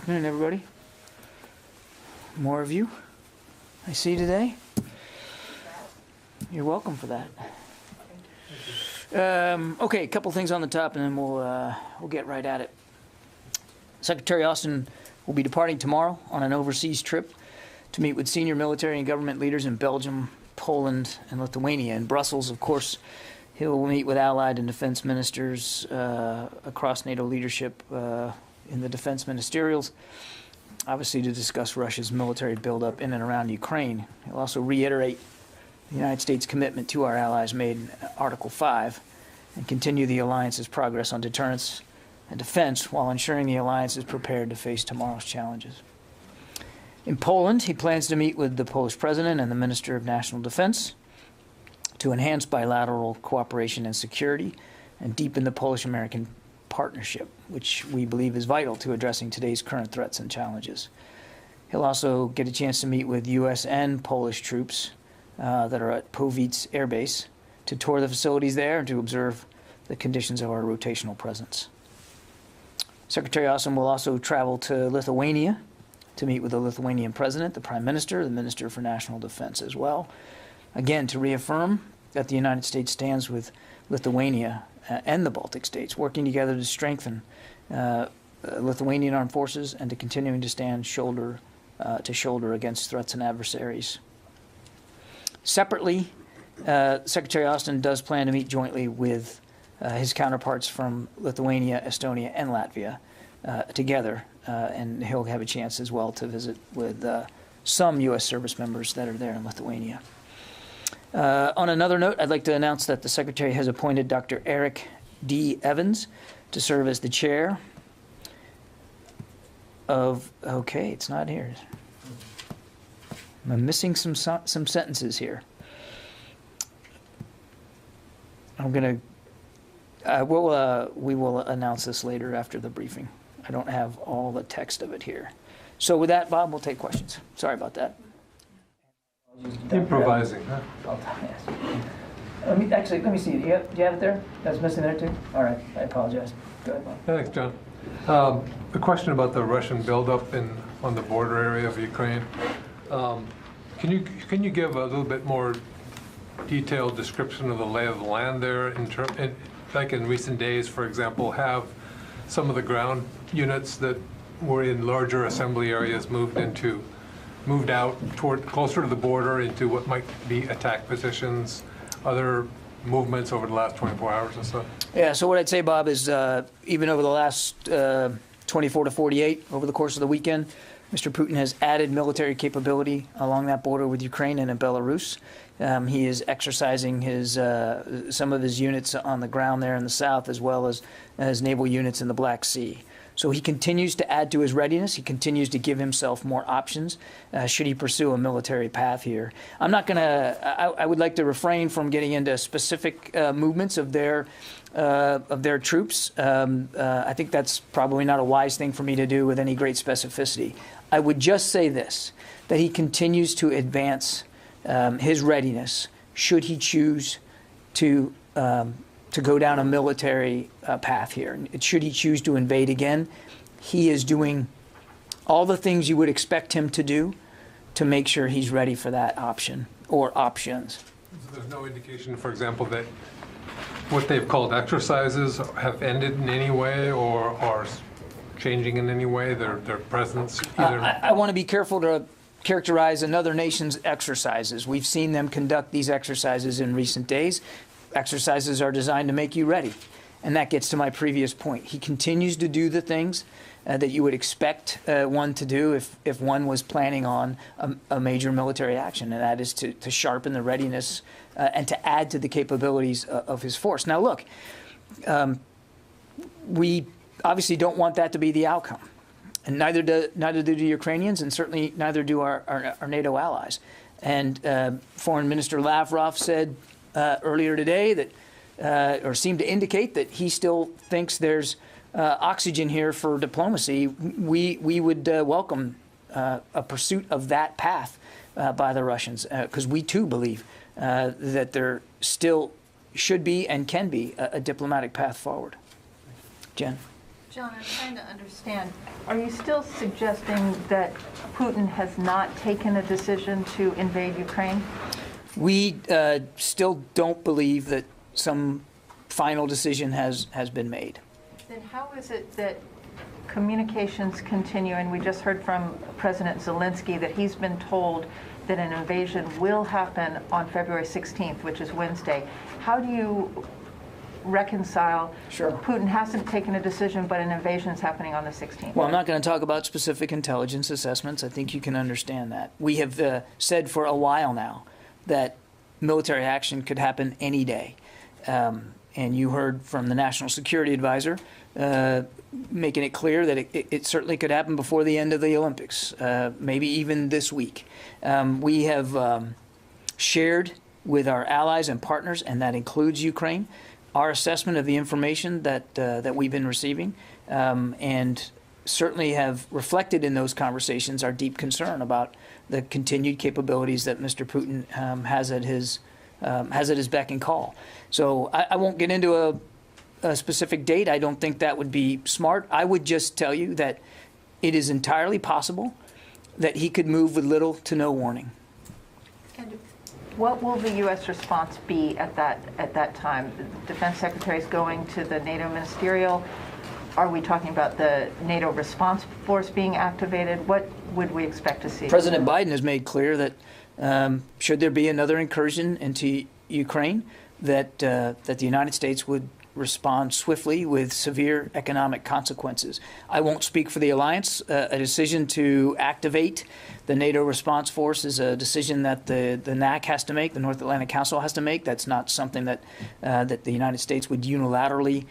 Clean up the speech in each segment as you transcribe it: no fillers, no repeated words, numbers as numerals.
afternoon, everybody. More of you I see today. You're welcome for that. Okay, a couple things on the top, and then we'll get right at it. Secretary Austin will be departing tomorrow on an overseas trip to meet with senior military and government leaders in Belgium, Poland, and Lithuania. In Brussels, of course, he'll meet with allied and defense ministers across NATO leadership in the defense ministerials, obviously to discuss Russia's military buildup in and around Ukraine. He'll also reiterate the United States' commitment to our allies made in Article 5 and continue the alliance's progress on deterrence and defense while ensuring the alliance is prepared to face tomorrow's challenges. In Poland, he plans to meet with the Polish president and the Minister of National Defense to enhance bilateral cooperation and security and deepen the Polish-American partnership, which we believe is vital to addressing today's current threats and challenges. He'll also get a chance to meet with U.S. and Polish troops that are at Powice Air Base to tour the facilities there and to observe the conditions of our rotational presence. Secretary Austin will also travel to Lithuania to meet with the Lithuanian president, the prime minister, the minister for national defense as well, again to reaffirm that the United States stands with Lithuania and the Baltic states, working together to strengthen Lithuanian armed forces and to continuing to stand shoulder to shoulder against threats and adversaries. Separately, Secretary Austin does plan to meet jointly with his counterparts from Lithuania, Estonia, and Latvia together, and he'll have a chance as well to visit with some U.S. service members that are there in Lithuania. On another note, I'd like to announce that the Secretary has appointed Dr. Eric D. Evans to serve as the chair of, okay, it's not here. I'm missing some sentences here. I'm going to, we will announce this later after the briefing. I don't have all the text of it here. So with that, Bob, we'll take questions. Sorry about that. Improvising, huh? Let me see. Do you have it there? That's missing there too? All right. I apologize. Go ahead, Bob. Thanks, John. A question about the Russian buildup on the border area of Ukraine. Can you give a little bit more detailed description of the lay of the land there? Like in recent days, for example, have some of the ground units that were in larger assembly areas moved out toward closer to the border into what might be attack positions, other movements over the last 24 hours or so? Yeah, so what I'd say, Bob, is even over the last 24 to 48, over the course of the weekend, Mr. Putin has added military capability along that border with Ukraine and in Belarus. He is exercising some of his units on the ground there in the south, as well as naval units in the Black Sea. So he continues to add to his readiness. He continues to give himself more options should he pursue a military path here. I'm not going to. I would like to refrain from getting into specific movements of their troops. I think that's probably not a wise thing for me to do with any great specificity. I would just say this: that he continues to advance his readiness should he choose to go down a military path here. Should he choose to invade again, he is doing all the things you would expect him to do to make sure he's ready for that option or options. So there's no indication, for example, that what they've called exercises have ended in any way or are changing in any way, their presence? I want to be careful to characterize another nation's exercises. We've seen them conduct these exercises in recent days. Exercises are designed to make you ready. And that gets to my previous point. He continues to do the things that you would expect one to do if one was planning on a major military action, and that is to sharpen the readiness and to add to the capabilities of his force. Now, look, we obviously don't want that to be the outcome. And neither do the Ukrainians, and certainly neither do our NATO allies. And Foreign Minister Lavrov said earlier today that, or seemed to indicate that he still thinks there's oxygen here for diplomacy. We would welcome a pursuit of that path by the Russians, because we too believe that there still should be and can be a diplomatic path forward. Jen? John, I'm trying to understand. Are you still suggesting that Putin has not taken a decision to invade Ukraine? We still don't believe that some final decision has been made. Then how is it that communications continue? And we just heard from President Zelensky that he's been told that an invasion will happen on February 16th, which is Wednesday. How do you reconcile Putin hasn't taken a decision, but an invasion is happening on the 16th? Well, I'm not going to talk about specific intelligence assessments. I think you can understand that. We have said for a while now that military action could happen any day. And you heard from the National Security Advisor making it clear that it certainly could happen before the end of the Olympics, maybe even this week. We have shared with our allies and partners, and that includes Ukraine, our assessment of the information that we've been receiving, and certainly have reflected in those conversations our deep concern about the continued capabilities that Mr. Putin has at his beck and call. So I won't get into a specific date. I don't think that would be smart. I would just tell you that it is entirely possible that he could move with little to no warning. And what will the U.S. response be at that time? The Defense Secretary is going to the NATO ministerial. Are we talking about the NATO response force being activated? What would we expect to see? President Biden has made clear that should there be another incursion into Ukraine, that the United States would respond swiftly with severe economic consequences. I won't speak for the alliance. A decision to activate the NATO response force is a decision that the NAC has to make, the North Atlantic Council has to make. That's not something that the United States would unilaterally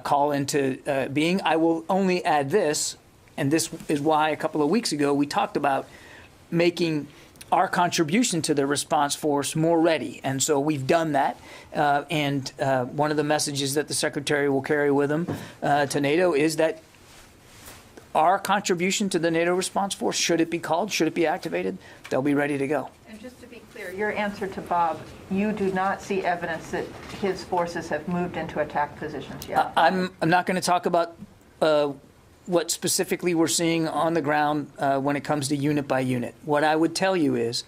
call into being. I will only add this, and this is why a couple of weeks ago we talked about making our contribution to the response force more ready. And so we've done that. And one of the messages that the Secretary will carry with him to NATO is that our contribution to the NATO response force, should it be called, should it be activated, they'll be ready to go. And just to be clear, your answer to Bob, you do not see evidence that his forces have moved into attack positions yet? I'm not going to talk about what specifically we're seeing on the ground when it comes to unit by unit. What I would tell you is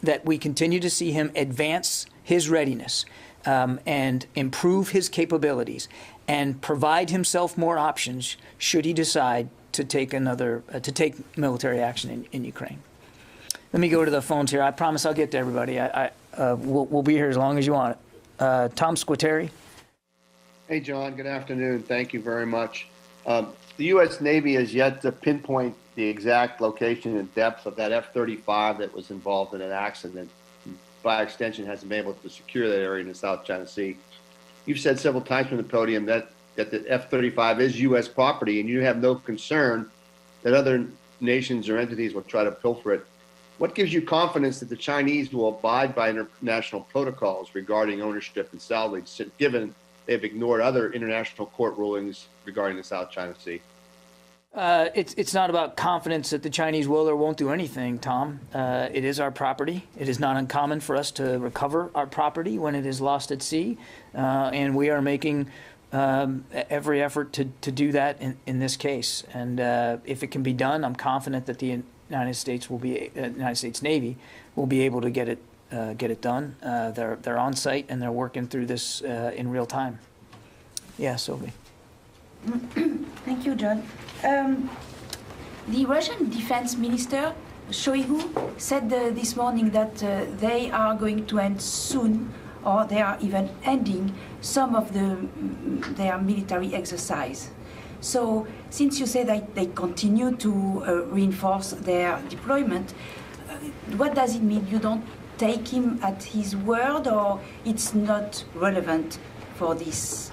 that we continue to see him advance his readiness and improve his capabilities and provide himself more options should he decide to take military action in Ukraine. Let me go to the phones here. I promise I'll get to everybody. We'll be here as long as you want it. Tom Squateri. Hey, John. Good afternoon. Thank you very much. The U.S. Navy has yet to pinpoint the exact location and depth of that F-35 that was involved in an accident. By extension, hasn't been able to secure that area in the South China Sea. You've said several times from the podium that the F-35 is U.S. property, and you have no concern that other nations or entities will try to pilfer it. What gives you confidence that the Chinese will abide by international protocols regarding ownership and salvage, given they've ignored other international court rulings regarding the South China Sea? It's not about confidence that the Chinese will or won't do anything, Tom. It is our property. It is not uncommon for us to recover our property when it is lost at sea, and we are making every effort to do that in this case. And if it can be done, I'm confident that the United States Navy will be able to get it done. They're on site and they're working through this in real time. Yeah, Sylvie. Thank you, John. The Russian defense minister, Shoigu, said this morning that they are going to end soon, or they are even ending some of their military exercise. So since you say that they continue to reinforce their deployment, what does it mean? You don't take him at his word, or it's not relevant for this?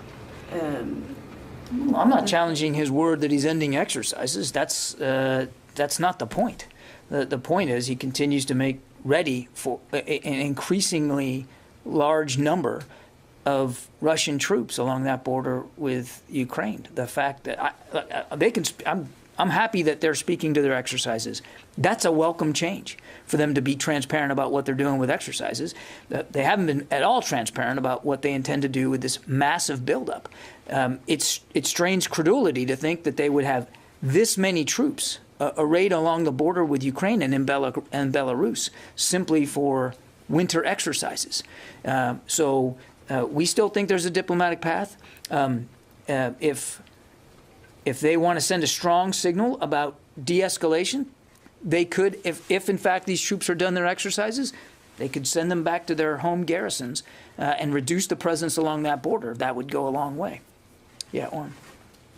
I'm not challenging his word that he's ending exercises. That's not the point. The point is he continues to make ready for an increasingly large number of Russian troops along that border with Ukraine. The fact that I'm happy that they're speaking to their exercises. That's a welcome change for them to be transparent about what they're doing with exercises. They haven't been at all transparent about what they intend to do with this massive buildup. It strains credulity to think that they would have this many troops arrayed along the border with Ukraine and in Belarus simply for winter exercises. So we still think there's a diplomatic path. If they want to send a strong signal about de-escalation, they could, if in fact these troops are done their exercises, they could send them back to their home garrisons and reduce the presence along that border. That would go a long way. Yeah, Orrin.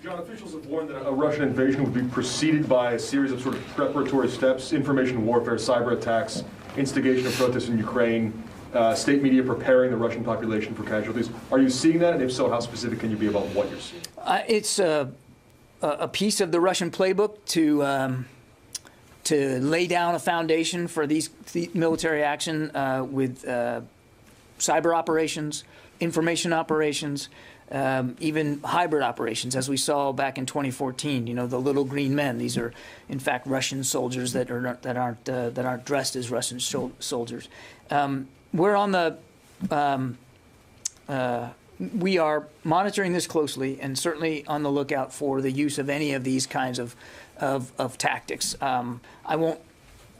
John, officials have warned that a Russian invasion would be preceded by a series of sort of preparatory steps: information warfare, cyber attacks, instigation of protests in Ukraine, state media preparing the Russian population for casualties. Are you seeing that? And if so, how specific can you be about what you're seeing? It's a piece of the Russian playbook to lay down a foundation for the military action with cyber operations, information operations, even hybrid operations, as we saw back in 2014. You know, the little green men. These are, in fact, Russian soldiers that aren't dressed as Russian soldiers. We're on the. We are monitoring this closely and certainly on the lookout for the use of any of these kinds of tactics. I won't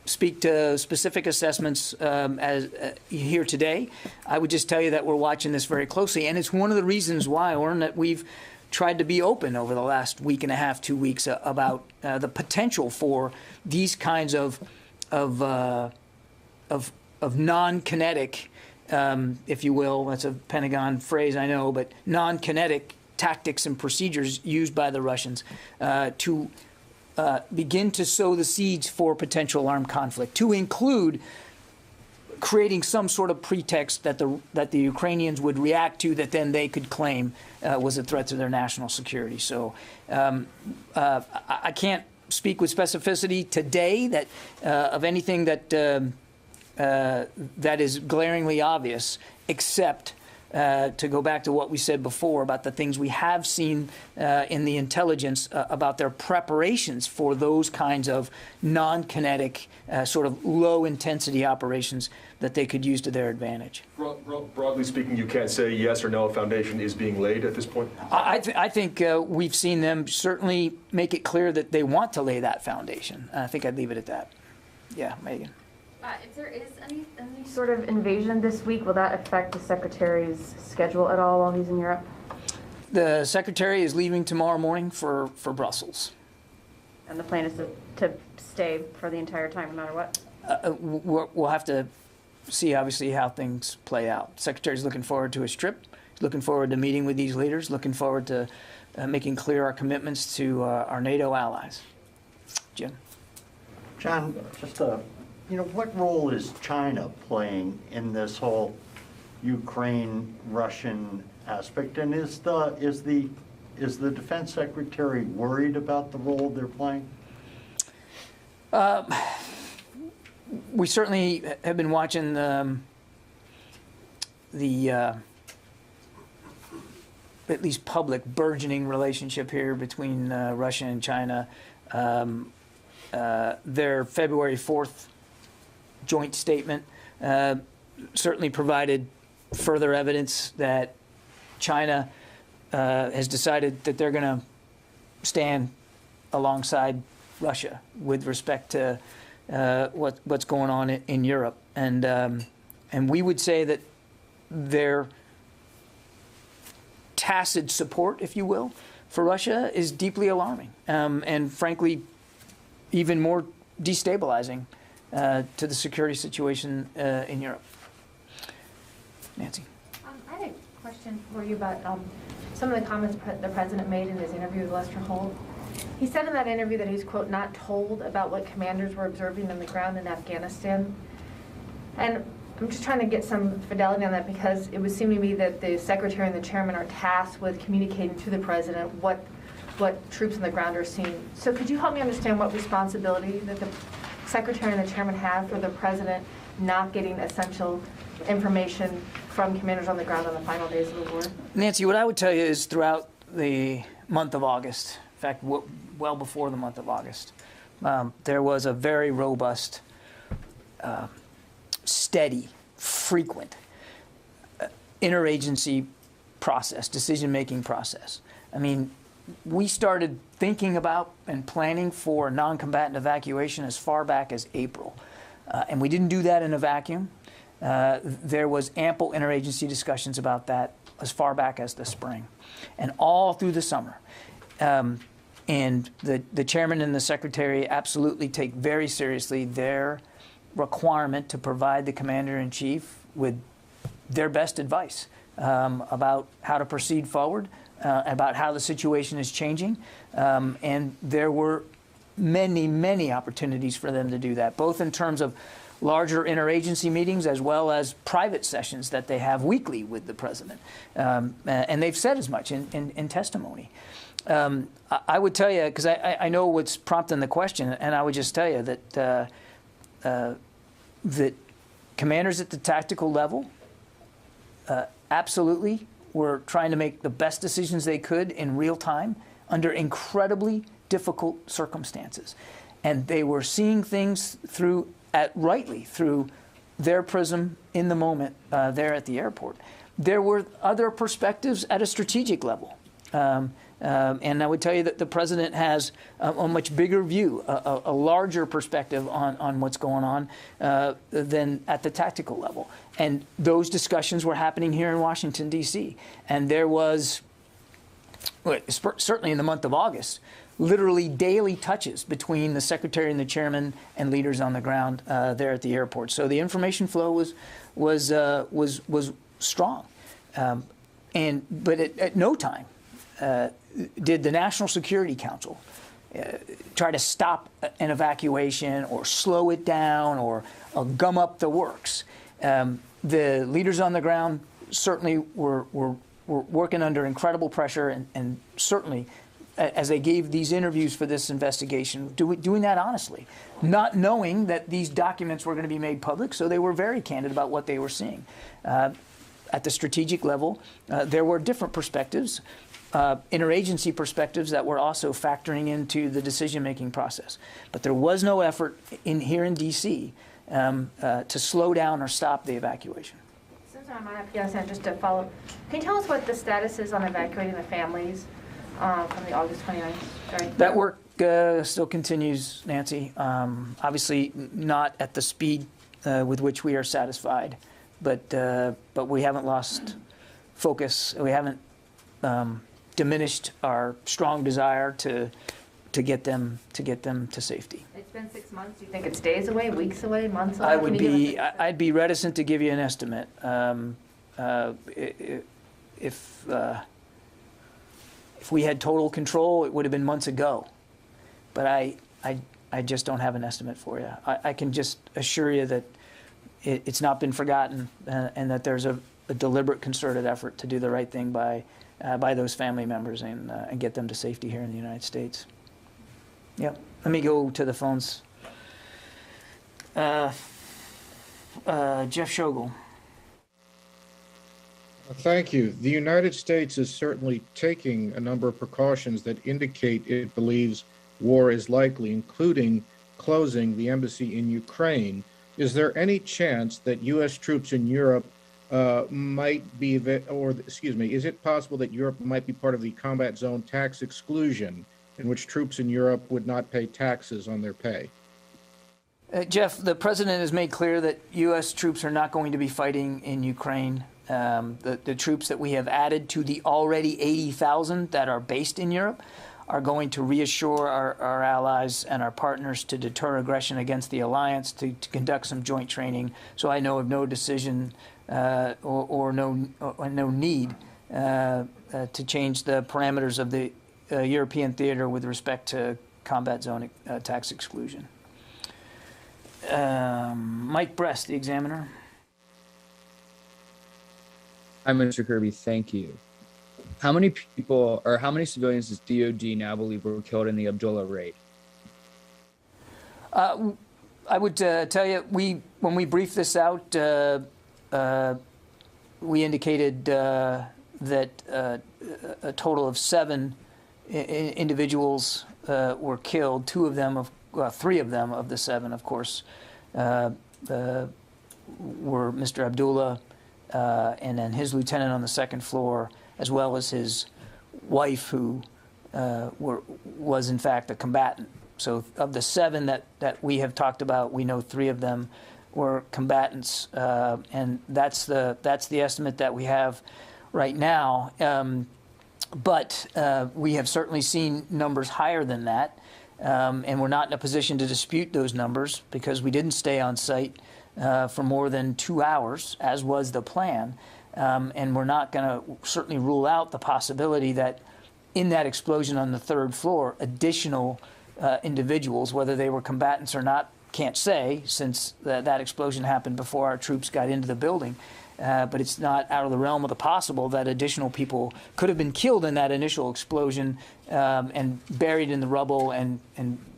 speak to specific assessments here today. I would just tell you that we're watching this very closely, and it's one of the reasons why, Orrin, that we've tried to be open over the last week and a half, 2 weeks about the potential for these kinds of non-kinetic, if you will, that's a Pentagon phrase, I know, but non-kinetic tactics and procedures used by the Russians to begin to sow the seeds for potential armed conflict, to include creating some sort of pretext that the Ukrainians would react to that then they could claim was a threat to their national security. So I can't speak with specificity today that of anything that that is glaringly obvious, except to go back to what we said before about the things we have seen in the intelligence about their preparations for those kinds of non-kinetic, sort of low-intensity operations that they could use to their advantage. Broadly speaking, you can't say yes or no a foundation is being laid at this point? I think we've seen them certainly make it clear that they want to lay that foundation. I think I'd leave it at that. Yeah, Megan. If there is any sort of invasion this week, will that affect the Secretary's schedule at all while he's in Europe? The Secretary is leaving tomorrow morning for Brussels. And the plan is to stay for the entire time, no matter what? We'll have to see, obviously, how things play out. The Secretary's looking forward to his trip. He's looking forward to meeting with these leaders, looking forward to making clear our commitments to our NATO allies. Jim? John, just what role is China playing in this whole Ukraine-Russian aspect? And is the Defense Secretary worried about the role they're playing? We certainly have been watching the at least public burgeoning relationship here between Russia and China. Their February 4th joint statement certainly provided further evidence that China has decided that they're going to stand alongside Russia with respect to what's going on in Europe, and we would say that their tacit support, if you will, for Russia is deeply alarming, and frankly, even more destabilizing to the security situation in Europe. Nancy. I had a question for you about some of the comments the president made in his interview with Lester Holt. He said in that interview that he was, quote, not told about what commanders were observing on the ground in Afghanistan. And I'm just trying to get some fidelity on that, because it would seem to me that the secretary and the chairman are tasked with communicating to the president what troops on the ground are seeing. So could you help me understand what responsibility that the secretary and the chairman have for the president not getting essential information from commanders on the ground on the final days of the war? Nancy, what I would tell you is throughout the month of August, in fact, well before the month of August. There was a very robust, steady, frequent interagency process, decision-making process. I mean, we started thinking about and planning for non-combatant evacuation as far back as April. And we didn't do that in a vacuum. There was ample interagency discussions about that as far back as the spring and all through the summer. And the chairman and the secretary absolutely take very seriously their requirement to provide the commander-in-chief with their best advice about how to proceed forward, about how the situation is changing. And there were many, many opportunities for them to do that, both in terms of larger interagency meetings as well as private sessions that they have weekly with the president. And they've said as much in testimony. I would tell you, because I know what's prompting the question, and I would just tell you that that commanders at the tactical level absolutely were trying to make the best decisions they could in real time under incredibly difficult circumstances. And they were seeing things rightly through their prism in the moment there at the airport. There were other perspectives at a strategic level. And I would tell you that the president has a much bigger view, a larger perspective on what's going on than at the tactical level. And those discussions were happening here in Washington, D.C. And there was, certainly in the month of August, literally daily touches between the secretary and the chairman and leaders on the ground there at the airport. So the information flow was strong. But at no time did the National Security Council try to stop an evacuation or slow it down or gum up the works. The leaders on the ground certainly were working under incredible pressure and certainly, as they gave these interviews for this investigation, doing that honestly, not knowing that these documents were going to be made public, so they were very candid about what they were seeing. At the strategic level, there were different perspectives, interagency perspectives that were also factoring into the decision-making process. But there was no effort here in D.C. To slow down or stop the evacuation. Since I'm on Afghanistan, just to follow, can you tell us what the status is on evacuating the families from the August 29th? Sorry. That work still continues, Nancy. Obviously not at the speed with which we are satisfied, but we haven't lost focus. We haven't diminished our strong desire to get them to safety. It's been 6 months. Do you think it's days away, weeks away, months away? I'd be reticent to give you an estimate. If we had total control, it would have been months ago. But I just don't have an estimate for you. I can just assure you that it's not been forgotten, and that there's a deliberate, concerted effort to do the right thing by those family members and get them to safety here in the United States. Yep. Let me go to the phones. Jeff Schogel. Thank you. The United States is certainly taking a number of precautions that indicate it believes war is likely, including closing the embassy in Ukraine. Is there any chance that U.S. troops in Europe might be, is it possible that Europe might be part of the combat zone tax exclusion, in which troops in Europe would not pay taxes on their pay? Jeff, the president has made clear that U.S. troops are not going to be fighting in Ukraine. The troops that we have added to the already 80,000 that are based in Europe are going to reassure our allies and our partners to deter aggression against the alliance, to conduct some joint training. So I know of no decision or no need to change the parameters of the European theater with respect to combat zone tax exclusion. Mike Brest, the Examiner. Hi, Mr. Kirby. Thank you. How many people or how many civilians does DOD now believe were killed in the Abdullah raid? I would tell you, when we briefed this out, we indicated that a total of 7 individuals were killed. Three of them of the 7, of course, were Mr. Abdullah and then his lieutenant on the 2nd floor, as well as his wife, who was in fact a combatant. So of the 7 that we have talked about, we know 3 of them were combatants, and that's the estimate that we have right now. But we have certainly seen numbers higher than that, and we're not in a position to dispute those numbers because we didn't stay on site for more than 2 hours, as was the plan. And we're not going to certainly rule out the possibility that in that explosion on the 3rd floor, additional individuals, whether they were combatants or not, can't say, since that explosion happened before our troops got into the building. But it's not out of the realm of the possible that additional people could have been killed in that initial explosion and buried in the rubble, and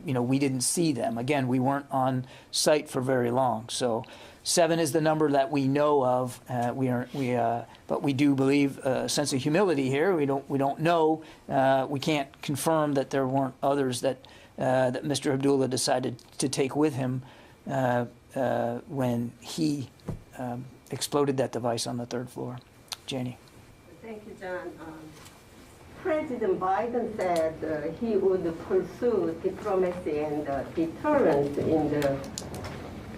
we didn't see them. Again, we weren't on site for very long. So 7 is the number that we know of. But we do believe a sense of humility here. We don't know. We can't confirm that there weren't others that Mr. Abdullah decided to take with him when he exploded that device on the 3rd floor. Janie. Thank you, John. President Biden said he would pursue diplomacy and deterrence in the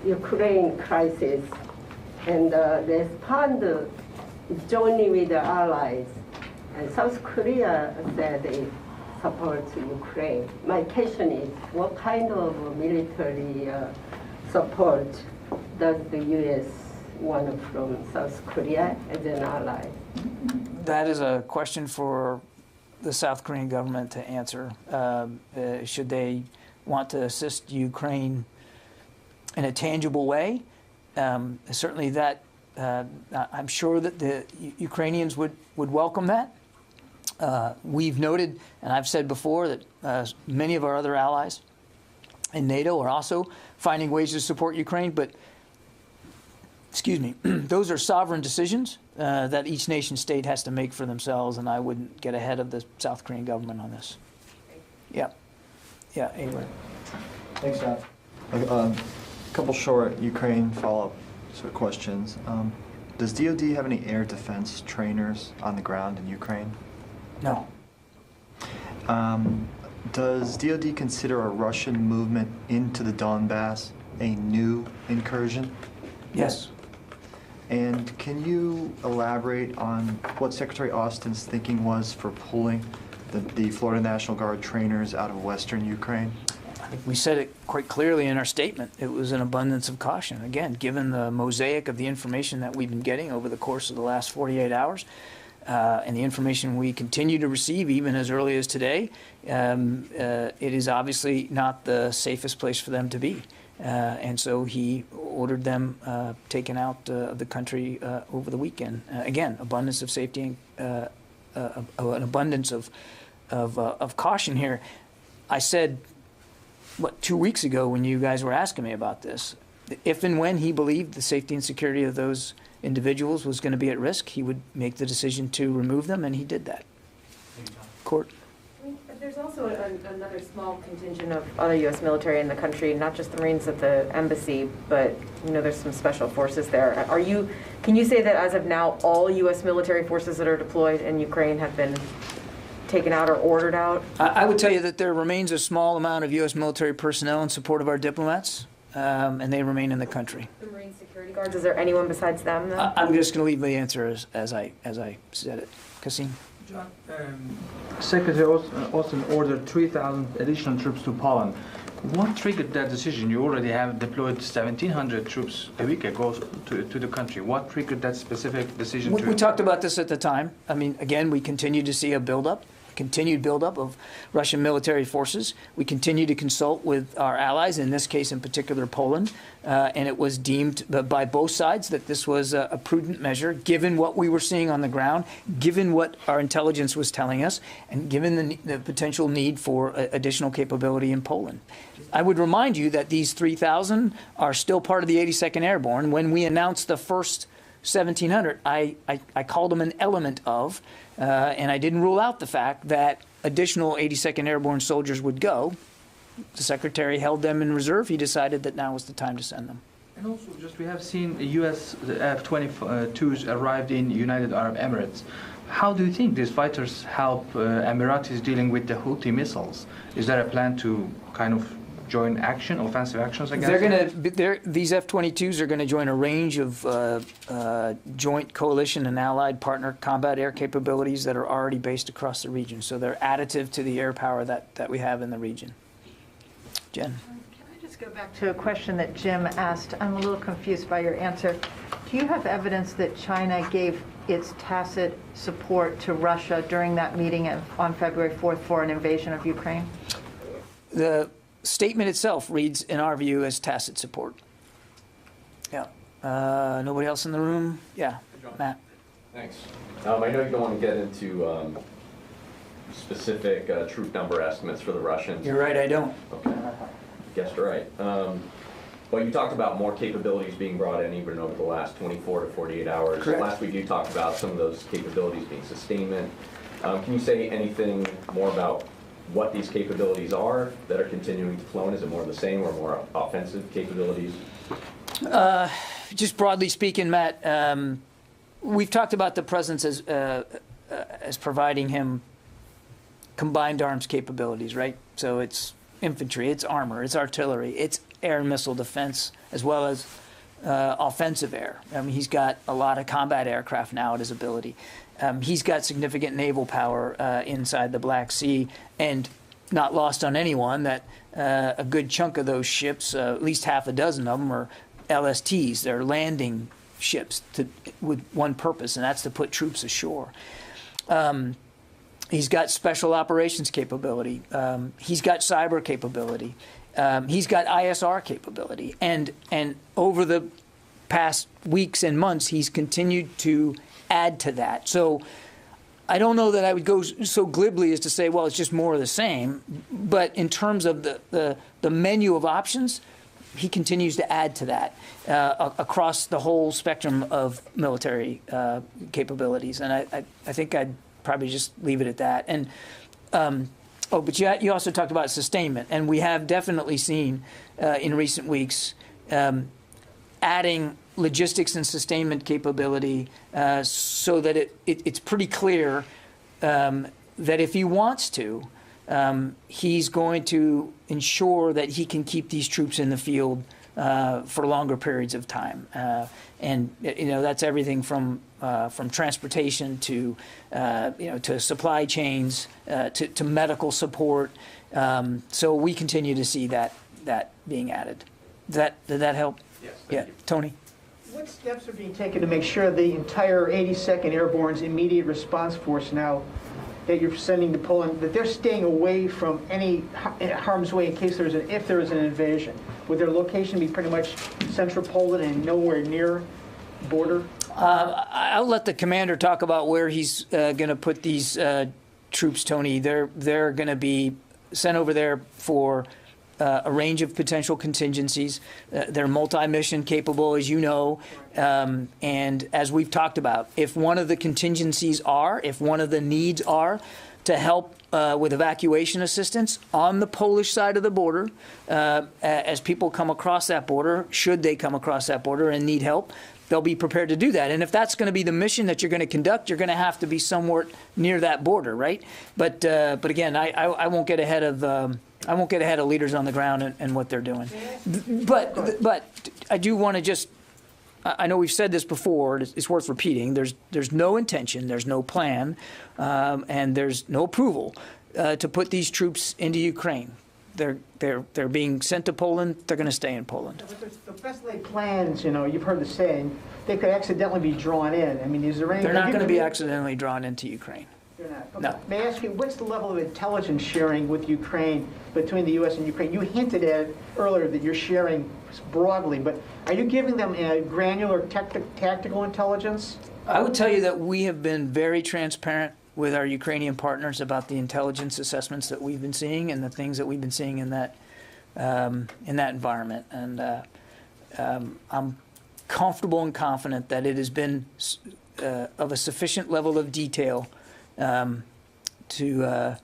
Ukraine crisis and respond jointly with the allies. And South Korea said it supports Ukraine. My question is, what kind of military support does the U.S. want from South Korea as an ally? That is a question for the South Korean government to answer. Should they want to assist Ukraine in a tangible way? Certainly that, I'm sure that the Ukrainians would welcome that. We've noted, and I've said before, that many of our other allies in NATO are also finding ways to support Ukraine, but excuse me, those are sovereign decisions that each nation state has to make for themselves, and I wouldn't get ahead of the South Korean government on this. Yeah. Yeah, Abraham. Thanks, John. A couple short Ukraine follow-up sort of questions. Does DoD have any air defense trainers on the ground in Ukraine? No. Does DoD consider a Russian movement into the Donbass a new incursion? Yes. And can you elaborate on what Secretary Austin's thinking was for pulling the Florida National Guard trainers out of western Ukraine? I think we said it quite clearly in our statement. It was an abundance of caution. Again, given the mosaic of the information that we've been getting over the course of the last 48 hours, and the information we continue to receive even as early as today, it is obviously not the safest place for them to be. And so he ordered them taken out of the country over the weekend. Again, abundance of safety and an abundance of caution here. I said, 2 weeks ago when you guys were asking me about this, if and when he believed the safety and security of those individuals was going to be at risk, he would make the decision to remove them, and he did that. Court. There's also another small contingent of other U.S. military in the country, not just the Marines at the embassy, but there's some special forces there. Can you say that as of now, all U.S. military forces that are deployed in Ukraine have been taken out or ordered out? I would tell you that there remains a small amount of U.S. military personnel in support of our diplomats, and they remain in the country. The Marine security guards, is there anyone besides them? Then? I'm just going to leave the answer as I said it. Kasim? John, Secretary Austin ordered 3,000 additional troops to Poland. What triggered that decision? You already have deployed 1,700 troops a week ago to the country. What triggered that specific decision? We talked about this at the time. I mean, again, we continue to see a continued buildup of Russian military forces. We continue to consult with our allies, in this case in particular Poland, and it was deemed by both sides that this was a prudent measure, given what we were seeing on the ground, given what our intelligence was telling us, and given the potential need for additional capability in Poland. I would remind you that these 3,000 are still part of the 82nd Airborne. When we announced the first 1,700, I called them an element of, and I didn't rule out the fact that additional 82nd Airborne soldiers would go. The Secretary held them in reserve. He decided that now was the time to send them. And also, just we have seen U.S. F-22s arrived in United Arab Emirates. How do you think these fighters help Emiratis dealing with the Houthi missiles? Is there a plan to kind of join offensive actions against these F-22s are going to join a range of joint coalition and allied partner combat air capabilities that are already based across the region. So they're additive to the air power that we have in the region. Jen? Can I just go back to a question that Jim asked? I'm a little confused by your answer. Do you have evidence that China gave its tacit support to Russia during that meeting on February 4th for an invasion of Ukraine? The statement itself reads, in our view, as tacit support. Yeah. Nobody else in the room? Yeah. Matt. Thanks. I know you don't want to get into specific troop number estimates for the Russians. You're right, I don't. Okay. Guessed right. But you talked about more capabilities being brought in even over the last 24 to 48 hours. Correct. Last week you talked about some of those capabilities being sustainment. Can you say anything more about what these capabilities are that are continuing to flow in? Is it more of the same or more offensive capabilities? Just broadly speaking, Matt, we've talked about the President as providing him combined arms capabilities, right? So it's infantry, it's armor, it's artillery, it's air and missile defense, as well as offensive air. I mean, he's got a lot of combat aircraft now at his ability. He's got significant naval power inside the Black Sea, and not lost on anyone that a good chunk of those ships, at least half a dozen of them, are LSTs. They're landing ships with one purpose, and that's to put troops ashore. He's got special operations capability. He's got cyber capability. He's got ISR capability. And over the past weeks and months, he's continued to add to that. So I don't know that I would go so glibly as to say, well, it's just more of the same. But in terms of the menu of options, he continues to add to that across the whole spectrum of military capabilities. And I think I'd probably just leave it at that. And but you also talked about sustainment, and we have definitely seen in recent weeks adding logistics and sustainment capability so that it's pretty clear that if he wants to, he's going to ensure that he can keep these troops in the field for longer periods of time. And that's everything from transportation to to supply chains to medical support. So we continue to see that being added. Did that help? Yes. Yeah, Tony. What steps are being taken to make sure the entire 82nd Airborne's immediate response force now that you're sending to Poland, that they're staying away from any harm's way in case if there is an invasion? Would their location be pretty much central Poland and nowhere near border? I'll let the commander talk about where he's going to put these troops, Tony. They're going to be sent over there for a range of potential contingencies. They're multi-mission capable, as you know, and as we've talked about, if one of the contingencies if one of the needs are to help with evacuation assistance on the Polish side of the border, as people come across that border, should they come across that border and need help, they'll be prepared to do that. And if that's going to be the mission that you're going to conduct, you're going to have to be somewhere near that border, right? But again, I won't get ahead of leaders on the ground and what they're doing. But I do want to just, I know we've said this before, it's worth repeating. There's no intention, there's no plan, and there's no approval to put these troops into Ukraine. They're being sent to Poland. They're going to stay in Poland. The best laid plans, you've heard the saying, they could accidentally be drawn in. I mean, is there any? They're not going to be accidentally drawn into Ukraine. They're not. Okay. No. May I ask you, what's the level of intelligence sharing with Ukraine between the U.S. and Ukraine? You hinted at it earlier that you're sharing broadly, but are you giving them a granular tactical intelligence? I would tell you that we have been very transparent with our Ukrainian partners about the intelligence assessments that we've been seeing and the things that we've been seeing in that environment. And I'm comfortable and confident that it has been of a sufficient level of detail to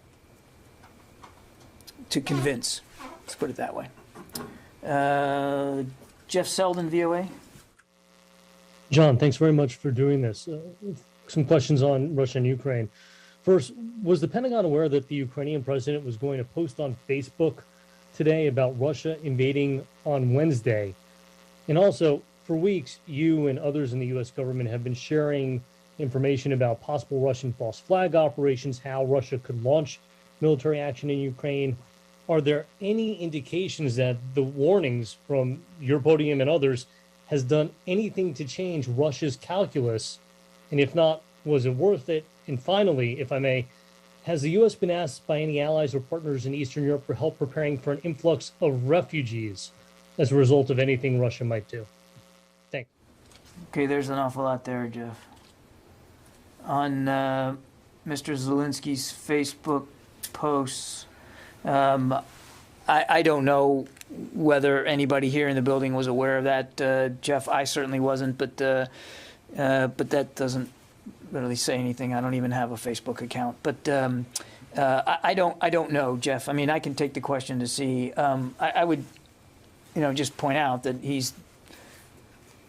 to convince. Let's put it that way. Jeff Selden, VOA. John, thanks very much for doing this. Some questions on Russia and Ukraine. First, was the Pentagon aware that the Ukrainian president was going to post on Facebook today about Russia invading on Wednesday? And also, for weeks, you and others in the U.S. government have been sharing information about possible Russian false flag operations, how Russia could launch military action in Ukraine. Are there any indications that the warnings from your podium and others has done anything to change Russia's calculus? And if not, was it worth it? And finally, if I may, has the U.S. been asked by any allies or partners in Eastern Europe for help preparing for an influx of refugees as a result of anything Russia might do? Thanks. Okay, there's an awful lot there, Jeff. On Mr. Zelensky's Facebook posts, I don't know whether anybody here in the building was aware of that, Jeff. I certainly wasn't, but that doesn't really say anything. I don't even have a Facebook account, but I don't know, Jeff. I mean, I can take the question to see. I would, just point out that he's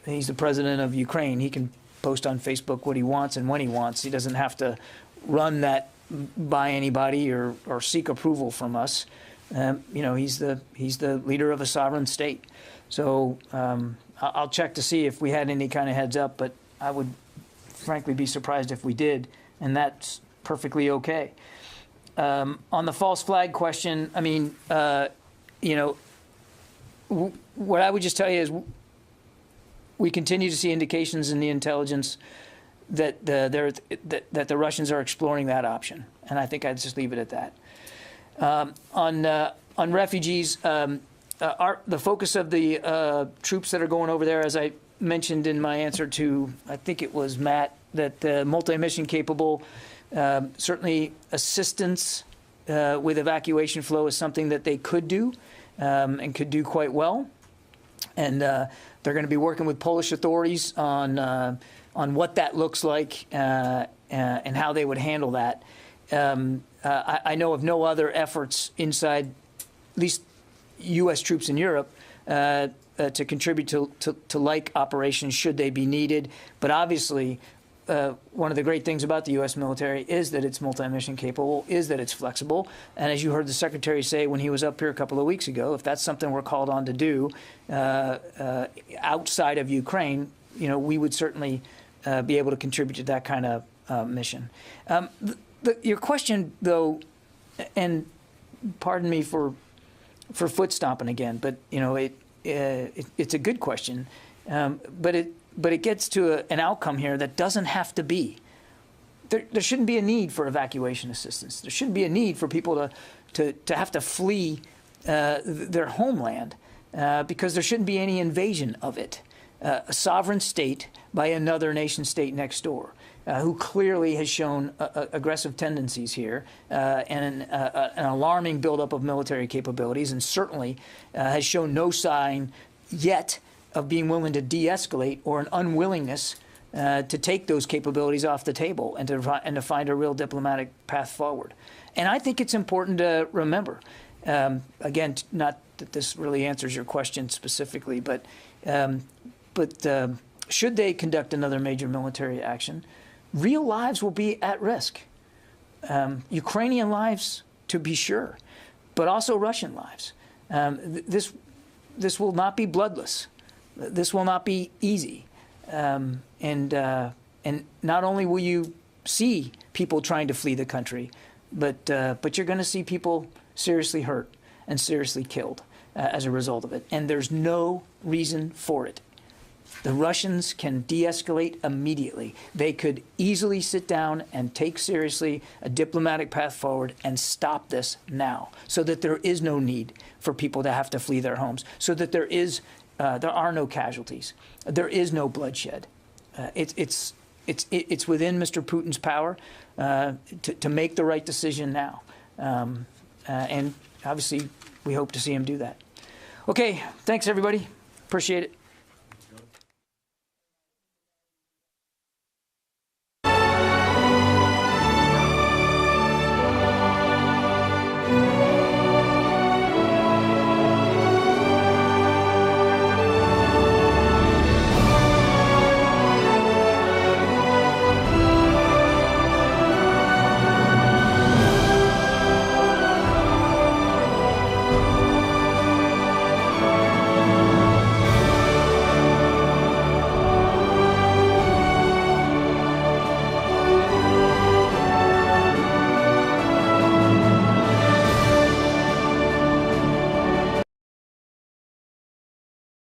the president of Ukraine. He can post on Facebook what he wants and when he wants. He doesn't have to run that by anybody or seek approval from us. He's the leader of a sovereign state. So I'll check to see if we had any kind of heads up, but I would frankly be surprised if we did, and that's perfectly okay. On the false flag question, I mean, what I would just tell you is we continue to see indications in the intelligence that the Russians are exploring that option, and I think I'd just leave it at that. On refugees, the focus of the troops that are going over there, as I mentioned in my answer to, I think it was Matt, that multi-mission capable, certainly assistance with evacuation flow is something that they could do and could do quite well. And they're going to be working with Polish authorities on what that looks like and how they would handle that. I know of no other efforts inside, at least U.S. troops in Europe, to contribute to like operations should they be needed. But obviously, one of the great things about the U.S. military is that it's multi-mission capable, is that it's flexible. And as you heard the Secretary say when he was up here a couple of weeks ago, if that's something we're called on to do outside of Ukraine, we would certainly be able to contribute to that kind of mission. Your question, though, and pardon me for foot stomping again, but it's a good question, but it gets to an outcome here that doesn't have to be. There shouldn't be a need for evacuation assistance. There shouldn't be a need for people to have to flee their homeland because there shouldn't be any invasion of it. A sovereign state by another nation state next door, who clearly has shown aggressive tendencies here and an alarming buildup of military capabilities, and certainly has shown no sign yet of being willing to de-escalate or an unwillingness to take those capabilities off the table and to find a real diplomatic path forward. And I think it's important to remember, again, not that this really answers your question specifically, but should they conduct another major military action, real lives will be at risk. Ukrainian lives, to be sure, but also Russian lives. This will not be bloodless. This will not be easy. And not only will you see people trying to flee the country, but you're going to see people seriously hurt and seriously killed as a result of it. And there's no reason for it. The Russians can de-escalate immediately. They could easily sit down and take seriously a diplomatic path forward and stop this now, so that there is no need for people to have to flee their homes, so that there are no casualties, there is no bloodshed. It's within Mr. Putin's power to make the right decision now, and obviously we hope to see him do that. Okay, thanks everybody. Appreciate it.